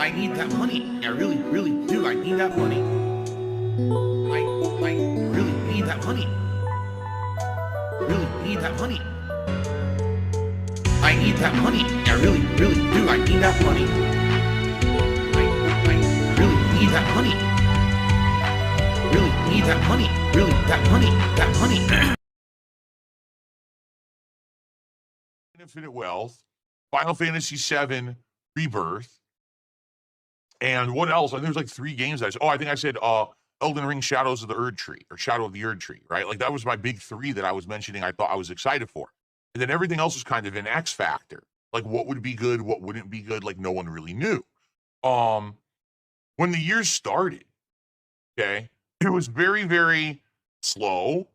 I need that money. I really, really do. I need that money. I really need that money. Really need that money. I need that money. I really, really do. I need that money. I really need that money. Really need that money. Really, that money. Infinite Wealth, Final Fantasy VII Rebirth, and what else? I think there's like 3 games I think I said Elden Ring Shadows of the Erd Tree, or Shadow of the Erd Tree, right? Like that was my big 3 that I was mentioning I thought I was excited for. And then everything else was kind of an X factor. Like what would be good, what wouldn't be good, like no one really knew. When the year started, okay, it was very, very slow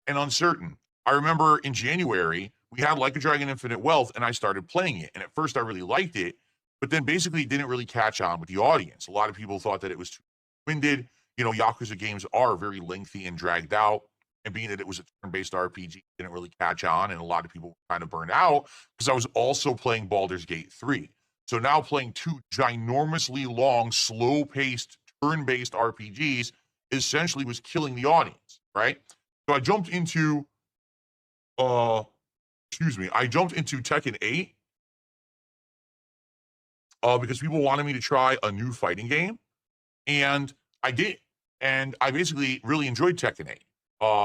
and uncertain. I remember in January, we had Like a Dragon Infinite Wealth, and I started playing it. And at first, I really liked it, but then basically it didn't really catch on with the audience. A lot of people thought that it was too winded. You know, Yakuza games are very lengthy and dragged out. And being that it was a turn-based RPG, it didn't really catch on, and a lot of people were kind of burned out because I was also playing Baldur's Gate 3. So now playing 2 ginormously long, slow-paced, turn-based RPGs essentially was killing the audience, right? So I jumped into Tekken 8 because people wanted me to try a new fighting game, and I did. And I basically really enjoyed Tekken 8.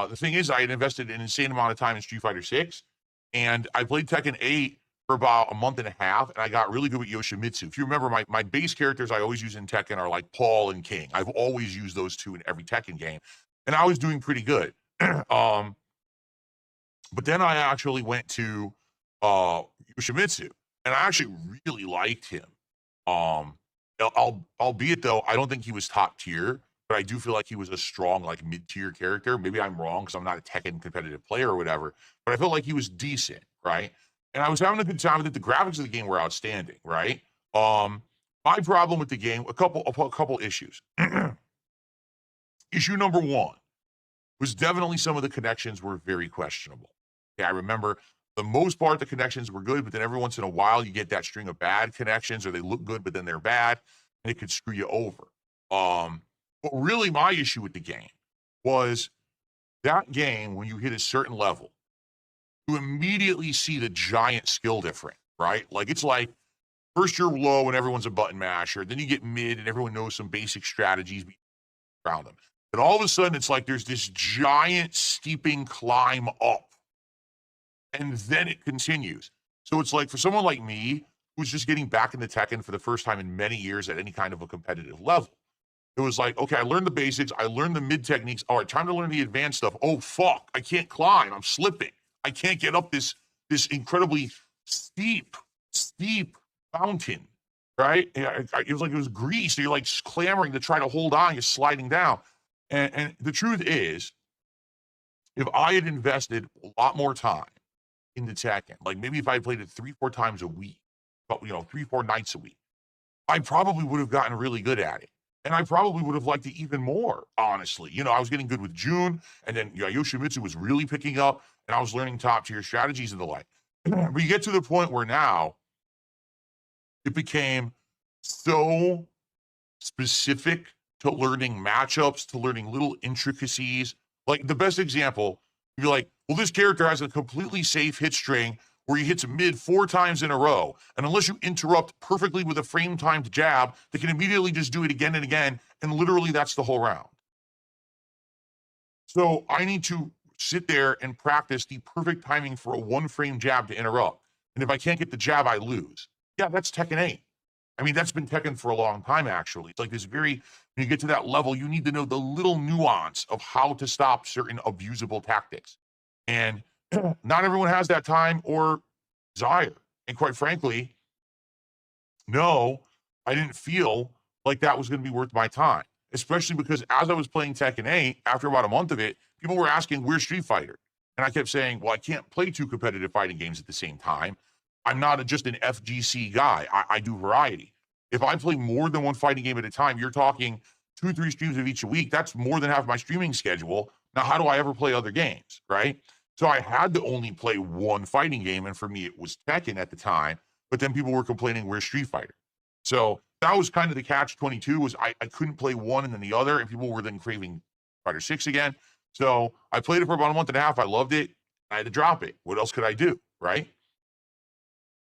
The thing is, I had invested an insane amount of time in Street Fighter 6, and I played Tekken 8 for about a month and a half, and I got really good with Yoshimitsu. If you remember, my base characters I always use in Tekken are like Paul and King. I've always used those 2 in every Tekken game, and I was doing pretty good. But then I actually went to Yoshimitsu, and I actually really liked him. Albeit though, I don't think he was top tier, but I do feel like he was a strong, like mid-tier character. Maybe I'm wrong because I'm not a Tekken competitive player or whatever, but I felt like he was decent, right? And I was having a good time with it. The graphics of the game were outstanding, right? My problem with the game, a couple issues. Issue number 1 was definitely some of the connections were very questionable. Okay, I remember the most part, the connections were good, but then every once in a while you get that string of bad connections, or they look good, but then they're bad, and it could screw you over. But really my issue with the game was that game, when you hit a certain level, you immediately see the giant skill difference, right? Like it's like, first you're low and everyone's a button masher, then you get mid and everyone knows some basic strategies around them. And all of a sudden it's like there's this giant steeping climb up. And then it continues. So it's like for someone like me, who's just getting back into Tekken for the first time in many years at any kind of a competitive level, it was like, okay, I learned the basics. I learned the mid techniques. All right, time to learn the advanced stuff. Oh, fuck, I can't climb. I'm slipping. I can't get up this incredibly steep mountain, right? It was like it was grease. So you're like clamoring to try to hold on. You're sliding down. And the truth is, if I had invested a lot more time into Tekken, like maybe if I played it 3-4 times a week, 3-4 nights a week, I probably would have gotten really good at it. And I probably would have liked it even more, honestly. You know, I was getting good with June, and then Yoshimitsu was really picking up, and I was learning top-tier strategies and the like. But you get to the point where now it became so specific to learning matchups, to learning little intricacies. Like the best example, you'd be like, well, this character has a completely safe hit string where he hits mid 4 times in a row. And unless you interrupt perfectly with a frame-timed jab, they can immediately just do it again and again. And literally that's the whole round. So I need to sit there and practice the perfect timing for a 1-frame jab to interrupt. And if I can't get the jab, I lose. Yeah, that's Tekken 8. I mean, that's been Tekken for a long time, actually. It's like this when you get to that level, you need to know the little nuance of how to stop certain abusable tactics. And not everyone has that time or desire. And quite frankly, no, I didn't feel like that was going to be worth my time, especially because as I was playing Tekken 8, after about a month of it, people were asking, where's Street Fighter? And I kept saying, well, I can't play 2 competitive fighting games at the same time. I'm not just an FGC guy. I do variety. If I play more than 1 fighting game at a time, you're talking 2-3 streams of each a week. That's more than half my streaming schedule. Now, how do I ever play other games, right? So I had to only play 1 fighting game, and for me, it was Tekken at the time. But then people were complaining, where's Street Fighter? So that was kind of the catch-22 was I couldn't play one and then the other, and people were then craving Fighter 6 again. So I played it for about a month and a half. I loved it. I had to drop it. What else could I do, right?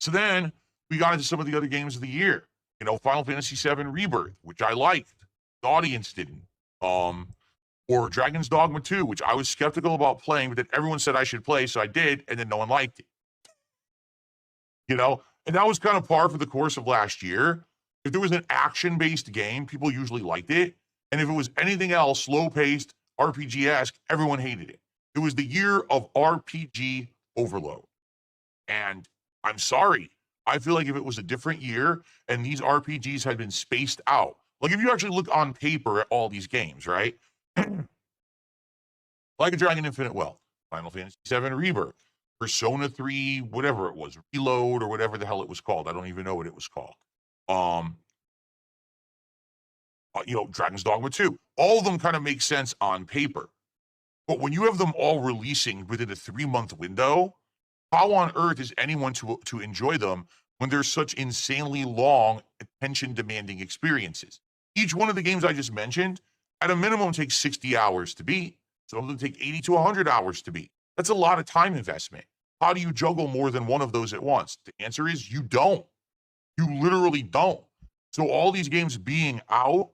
So then we got into some of the other games of the year. Final Fantasy VII Rebirth, which I liked. The audience didn't. Or Dragon's Dogma 2, which I was skeptical about playing, but then everyone said I should play, so I did, and then no one liked it. And that was kind of par for the course of last year. If there was an action-based game, people usually liked it. And if it was anything else, slow-paced, RPG-esque, everyone hated it. It was the year of RPG overload. And I'm sorry. I feel like if it was a different year and these RPGs had been spaced out, like if you actually look on paper at all these games, right? Like a Dragon Infinite Wealth, Final Fantasy VII Rebirth, Persona 3, whatever it was, Reload or whatever the hell it was called. I don't even know what it was called. Dragon's Dogma 2. All of them kind of make sense on paper. But when you have them all releasing within a 3-month window, how on earth is anyone to enjoy them when there's such insanely long, attention-demanding experiences? Each one of the games I just mentioned, at a minimum, takes 60 hours to beat. Some of them take 80 to 100 hours to beat. That's a lot of time investment. How do you juggle more than one of those at once? The answer is you don't. You literally don't. So all these games being out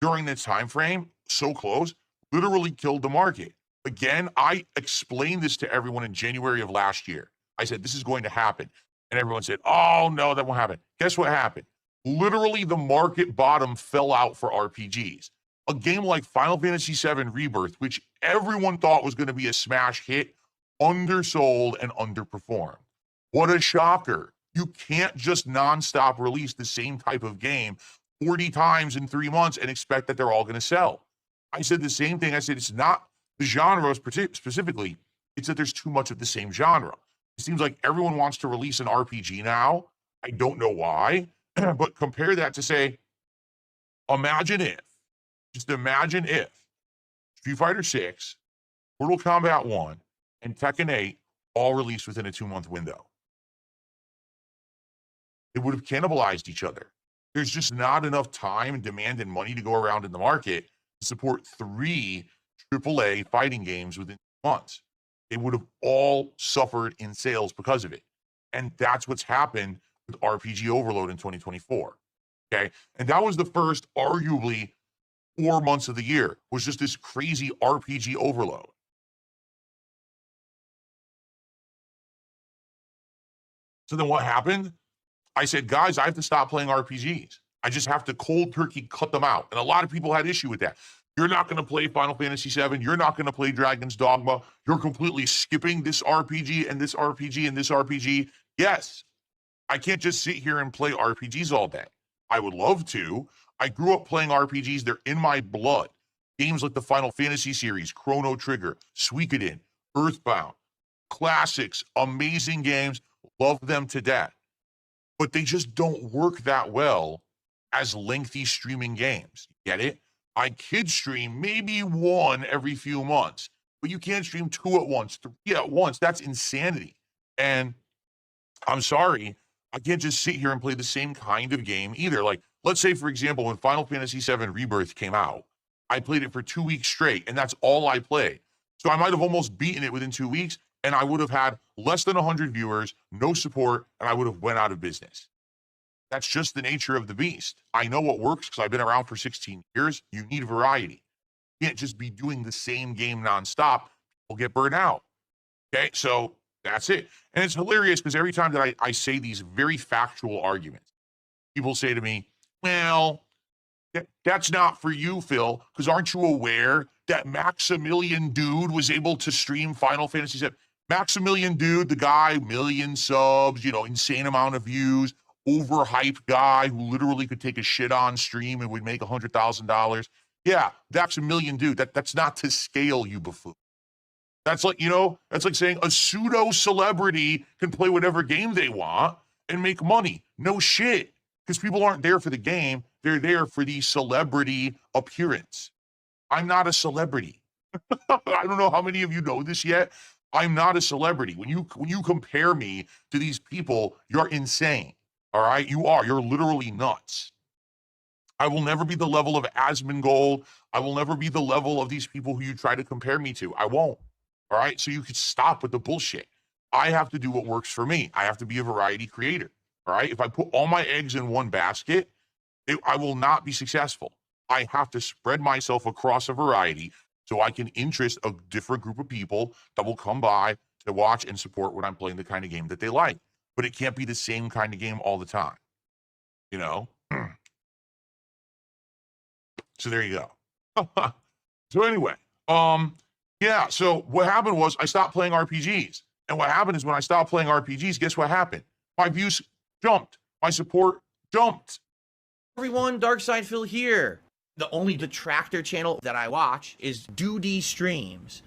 during this time frame, so close, literally killed the market. Again, I explained this to everyone in January of last year. I said, this is going to happen. And everyone said, oh, no, that won't happen. Guess what happened? Literally, the market bottom fell out for RPGs. A game like Final Fantasy VII Rebirth, which everyone thought was going to be a smash hit, undersold and underperformed. What a shocker. You can't just nonstop release the same type of game 40 times in 3 months and expect that they're all going to sell. I said the same thing. I said it's not the genre specifically, it's that there's too much of the same genre. It seems like everyone wants to release an RPG now. I don't know why, but compare that to say, imagine if Street Fighter 6, Mortal Kombat 1, and Tekken 8 all released within a 2-month window. It would have cannibalized each other. There's just not enough time, demand, and money to go around in the market to support 3 AAA fighting games within months. They would have all suffered in sales because of it. And that's what's happened with RPG overload in 2024. Okay. And that was the first, arguably, 4 months of the year, was just this crazy RPG overload. So then what happened? I said, guys, I have to stop playing RPGs. I just have to cold turkey cut them out. And a lot of people had issue with that. You're not going to play Final Fantasy VII. You're not going to play Dragon's Dogma. You're completely skipping this RPG and this RPG and this RPG. Yes, I can't just sit here and play RPGs all day. I would love to. I grew up playing RPGs. They're in my blood. Games like the Final Fantasy series, Chrono Trigger, Suikoden, Earthbound, classics, amazing games. Love them to death. But they just don't work that well as lengthy streaming games. Get it? I kid stream maybe 1 every few months, but you can't stream 2 at once, 3 at once. That's insanity. And I'm sorry, I can't just sit here and play the same kind of game either. Like, let's say, for example, when Final Fantasy VII Rebirth came out, I played it for 2 weeks straight, and that's all I played. So I might have almost beaten it within 2 weeks, and I would have had less than 100 viewers, no support, and I would have went out of business. That's just the nature of the beast. I know what works because I've been around for 16 years. You need variety. You can't just be doing the same game nonstop. People get burned out. Okay, so that's it. And it's hilarious because every time that I say these very factual arguments, people say to me, well, that's not for you, Phil, because aren't you aware that Maximillian dude was able to stream Final Fantasy VII? Maximillian dude, the guy, million subs, insane amount of views, overhyped guy who literally could take a shit on stream and would make $100,000. Yeah, that's a million dude. That's not to scale, you buffoon. That's like, that's like saying a pseudo celebrity can play whatever game they want and make money. No shit. Because people aren't there for the game. They're there for the celebrity appearance. I'm not a celebrity. I don't know how many of you know this yet. I'm not a celebrity. When you compare me to these people, you're insane. All right, you're literally nuts. I will never be the level of Asmongold. I will never be the level of these people who you try to compare me to. I won't. All right, so you could stop with the bullshit. I have to do what works for me. I have to be a variety creator. All right, if I put all my eggs in one basket, I will not be successful. I have to spread myself across a variety so I can interest a different group of people that will come by to watch and support when I'm playing the kind of game that they like. But it can't be the same kind of game all the time, you know? So there you go. So anyway, yeah, so what happened was I stopped playing RPGs. And what happened is when I stopped playing RPGs, guess what happened? My views jumped. My support jumped. Everyone, Darkside Phil here. The only detractor channel that I watch is Duty Streams.